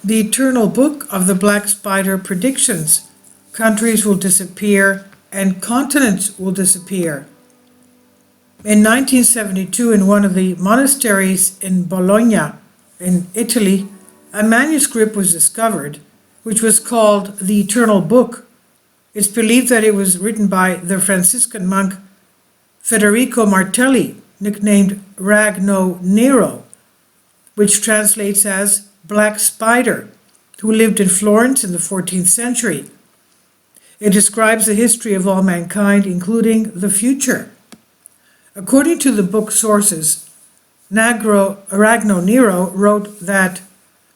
The eternal book of the black spider predictions. Countries will disappear and continents will disappear. In 1972, in one of the monasteries in Bologna, in Italy, a manuscript was discovered which was called the Eternal Book. It's believed that it was written by the Franciscan monk Federico Martelli, nicknamed Ragno Nero, which translates as Black Spider, who lived in Florence in the 14th century. It describes the history of all mankind, including the future. According to the book sources, Ragno Nero wrote that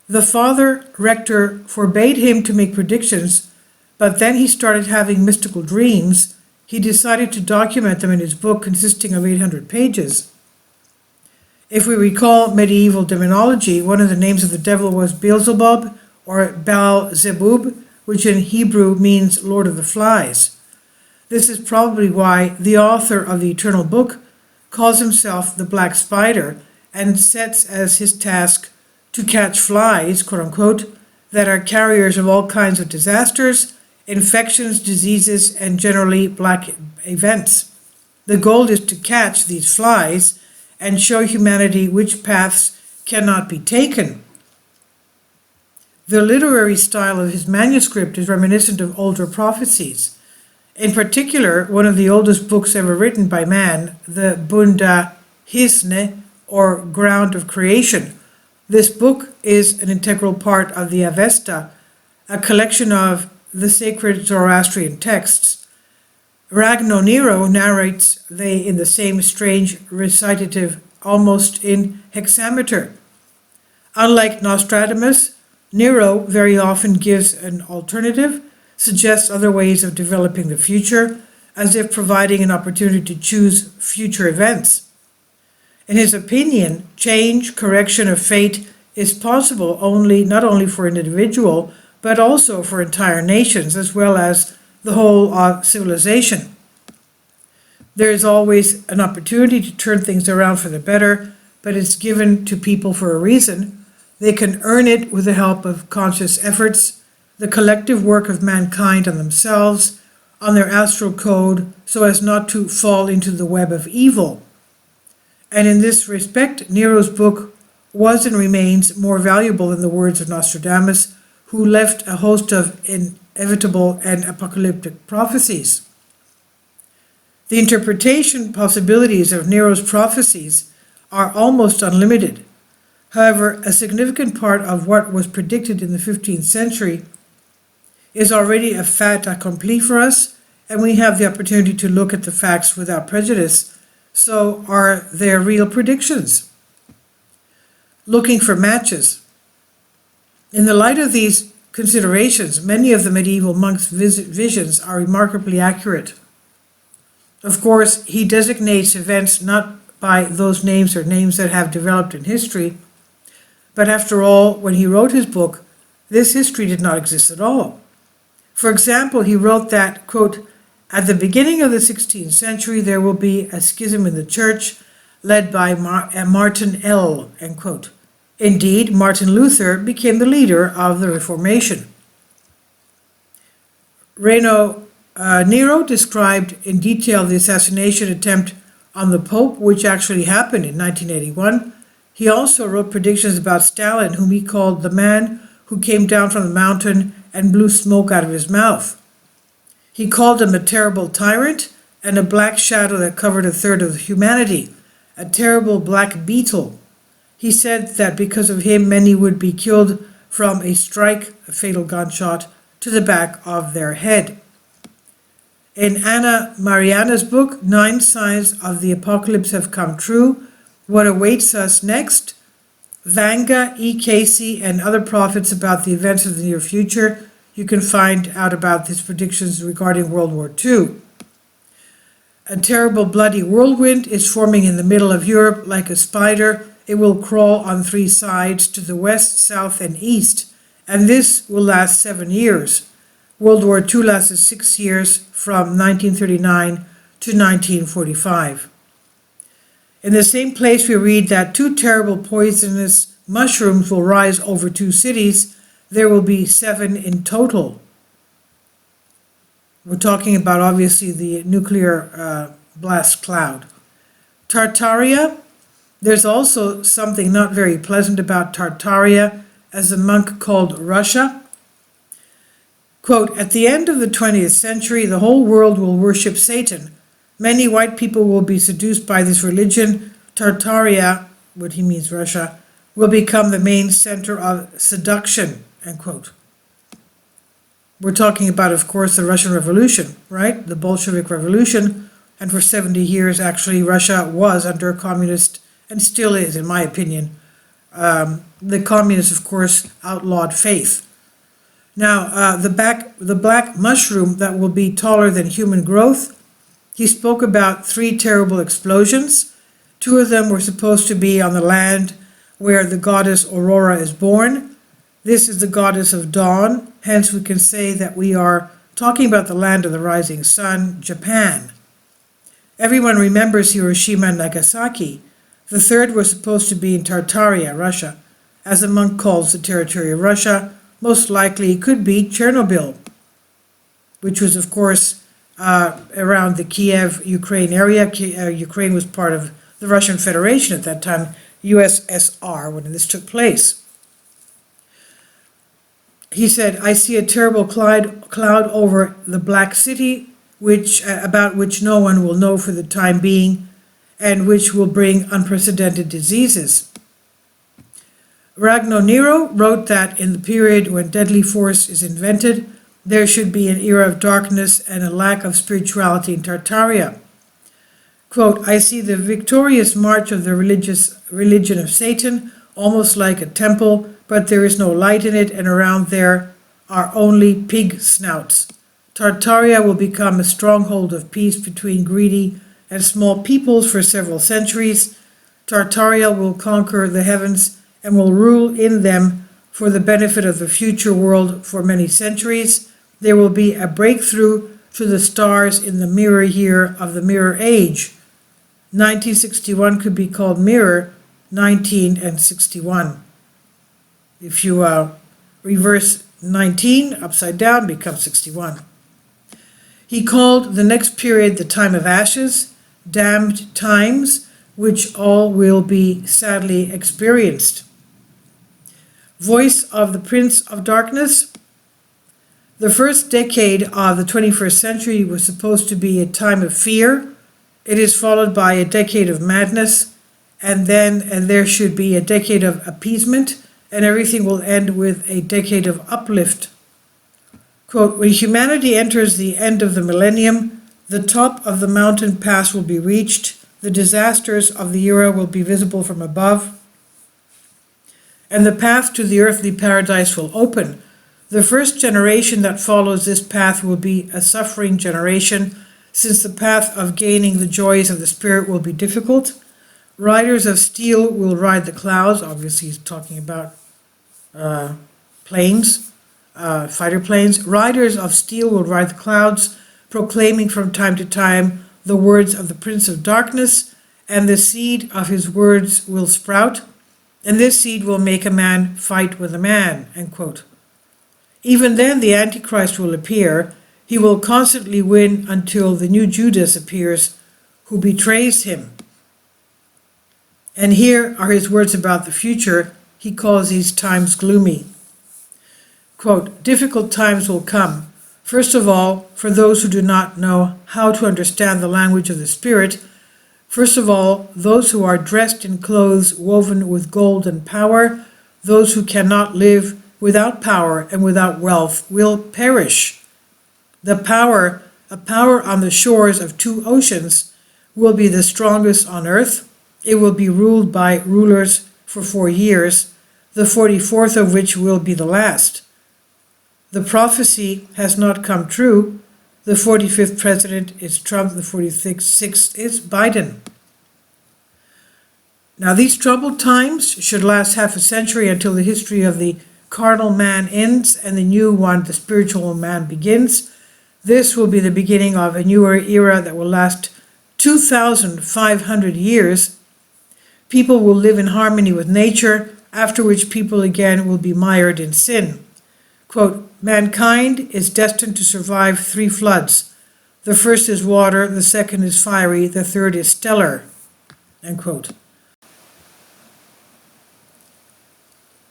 the father rector forbade him to make predictions, but then he started having mystical dreams. He decided to document them in his book consisting of 800 pages. If we recall medieval demonology, one of the names of the devil was Beelzebub or Baal-Zebub, which in Hebrew means Lord of the Flies. This is probably why the author of the Eternal Book calls himself the Black Spider and sets as his task to catch flies, quote unquote, that are carriers of all kinds of disasters, infections, diseases, and generally black events. The goal is to catch these flies and show humanity which paths cannot be taken. The literary style of his manuscript is reminiscent of older prophecies. In particular, one of the oldest books ever written by man, the Bunda Hisne, or Ground of Creation. This book is an integral part of the Avesta, a collection of the sacred Zoroastrian texts. Ragno Nero narrates they in the same strange recitative, almost in hexameter. Unlike Nostradamus, Nero very often gives an alternative, suggests other ways of developing the future, as if providing an opportunity to choose future events. In his opinion, change, correction of fate is possible not only for an individual, but also for entire nations, as well as the whole of civilization. There is always an opportunity to turn things around for the better, but it's given to people for a reason. They can earn it with the help of conscious efforts, the collective work of mankind on themselves, on their astral code, so as not to fall into the web of evil. And in this respect, Nero's book was and remains more valuable than the words of Nostradamus, who left a host of inevitable and apocalyptic prophecies. The interpretation possibilities of Nero's prophecies are almost unlimited. However, a significant part of what was predicted in the 15th century is already a fait accompli for us, and we have the opportunity to look at the facts without prejudice. So, are there real predictions? Looking for matches. In the light of these considerations, many of the medieval monk's visions are remarkably accurate. Of course, he designates events not by those names or names that have developed in history, but after all, when he wrote his book, this history did not exist at all. For example, he wrote that, quote, at the beginning of the 16th century, there will be a schism in the church led by Martin L., end quote. Indeed, Martin Luther became the leader of the Reformation. Ragno Nero described in detail the assassination attempt on the Pope, which actually happened in 1981. He also wrote predictions about Stalin, whom he called the man who came down from the mountain and blew smoke out of his mouth. He called him a terrible tyrant and a black shadow that covered a third of humanity, a terrible black beetle. He said that because of him, many would be killed from a strike, a fatal gunshot, to the back of their head. In Anna Mariana's book, 9 Signs of the Apocalypse Have Come True, What Awaits Us Next, Vanga, E. Casey, and other prophets about the events of the near future, you can find out about his predictions regarding World War II. A terrible bloody whirlwind is forming in the middle of Europe like a spider. It will crawl on 3 sides to the west, south, and east, and this will last 7 years. World War II lasted 6 years from 1939 to 1945. In the same place we read that 2 terrible poisonous mushrooms will rise over 2 cities there will be 7 in total. We're talking about obviously the nuclear blast cloud. Tartaria, there's also something not very pleasant about Tartaria, as a monk called Russia. Quote, at the end of the 20th century, the whole world will worship Satan. Many white people will be seduced by this religion. Tartaria, what he means Russia, will become the main center of seduction, end quote. We're talking about, of course, the Russian Revolution, right? The Bolshevik Revolution. And for 70 years, actually, Russia was under a communist, and still is, in my opinion. The communists, of course, outlawed faith. Now, the black mushroom that will be taller than human growth, he spoke about 3 terrible explosions. 2 of them were supposed to be on the land where the goddess Aurora is born. This is the goddess of dawn, hence we can say that we are talking about the land of the rising sun, Japan. Everyone remembers Hiroshima and Nagasaki. The 3rd was supposed to be in Tartaria, Russia, as a monk calls the territory of Russia. Most likely it could be Chernobyl, which was, of course, around the Kiev, Ukraine area. Ukraine was part of the Russian Federation at that time, USSR, when this took place. He said, I see a terrible cloud over the Black City, about which no one will know for the time being, and which will bring unprecedented diseases. Nero wrote that in the period when deadly force is invented, there should be an era of darkness and a lack of spirituality in Tartaria. Quote, I see the victorious march of the religion of Satan, almost like a temple, but there is no light in it, and around there are only pig snouts. Tartaria will become a stronghold of peace between greedy and small peoples for several centuries. Tartaria will conquer the heavens and will rule in them for the benefit of the future world for many centuries. There will be a breakthrough to the stars in the mirror year of the mirror age. 1961 could be called mirror 19 and 61. If you reverse 19 upside down, becomes 61. He called the next period the time of ashes, damned times, which all will be sadly experienced. Voice of the Prince of Darkness. The first decade of the 21st century was supposed to be a time of fear. It is followed by a decade of madness, and there should be a decade of appeasement, and everything will end with a decade of uplift. Quote, when humanity enters the end of the millennium, the top of the mountain pass will be reached, the disasters of the era will be visible from above, and the path to the earthly paradise will open. The first generation that follows this path will be a suffering generation, since the path of gaining the joys of the Spirit will be difficult. Riders of steel will ride the clouds. Obviously, he's talking about planes, fighter planes. Riders of steel will ride the clouds, proclaiming from time to time the words of the Prince of Darkness, and the seed of his words will sprout, and this seed will make a man fight with a man, end quote. Even then, the Antichrist will appear. He will constantly win until the new Judas appears, who betrays him. And here are his words about the future. He calls these times gloomy. Quote, difficult times will come. First of all, for those who do not know how to understand the language of the Spirit. First of all, those who are dressed in clothes woven with gold and power, those who cannot live without power and without wealth will perish. A power on the shores of 2 oceans will be the strongest on earth. It will be ruled by rulers for 4 years, the 44th of which will be the last. The prophecy has not come true. The 45th president is Trump, the 46th is Biden. Now, these troubled times should last half a century until the history of the carnal man ends and the new one, the spiritual man, begins. This will be the beginning of a newer era that will last 2,500 years. People will live in harmony with nature, after which people again will be mired in sin. quote, mankind is destined to survive 3 floods. The first is water, the second is fiery, the third is stellar, end quote.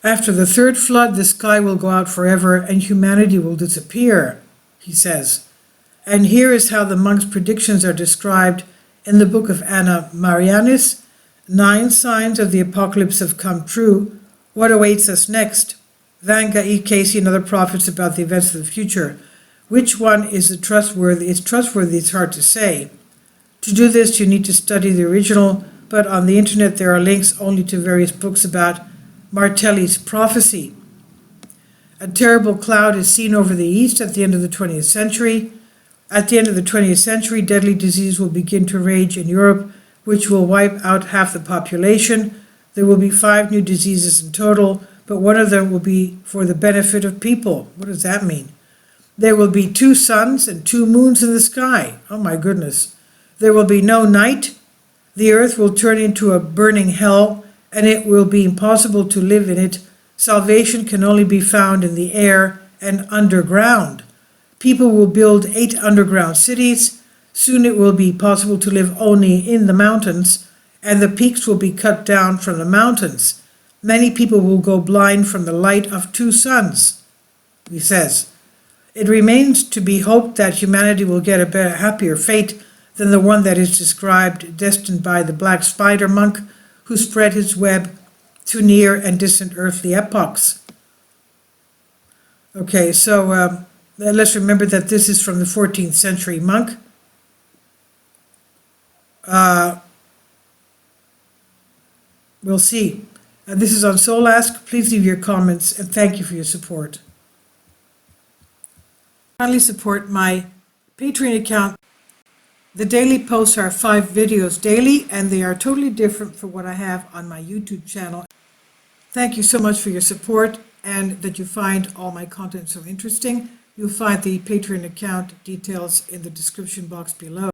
After the third flood, the sky will go out forever and humanity will disappear, he says. And here is how the monk's predictions are described in the book of Anna Marianis. 9 signs of the apocalypse have come true. What awaits us next? Vanga, E. Casey, and other prophets about the events of the future. Which one is trustworthy? It's trustworthy, it's hard to say. To do this, you need to study the original, but on the internet there are links only to various books about Martelli's prophecy. A terrible cloud is seen over the east at the end of the 20th century. At the end of the 20th century, deadly disease will begin to rage in Europe, which will wipe out half the population. There will be 5 new diseases in total, but one of them will be for the benefit of people. What does that mean? There will be 2 suns and 2 moons in the sky. Oh my goodness. There will be no night. The earth will turn into a burning hell, and it will be impossible to live in it. Salvation can only be found in the air and underground. People will build 8 underground cities. Soon it will be possible to live only in the mountains, and the peaks will be cut down from the mountains. Many people will go blind from the light of 2 suns, he says. It remains to be hoped that humanity will get a better, happier fate than the one that is described, destined by the black spider monk who spread his web to near and distant earthly epochs. Okay, so let's remember that this is from the 14th century monk. We'll see. This is on Soul Ask. Please leave your comments, and thank you for your support. Kindly support my Patreon account. The daily posts are 5 videos daily, and they are totally different from what I have on my YouTube channel. Thank you so much for your support, and that you find all my content so interesting. You'll find the Patreon account details in the description box below.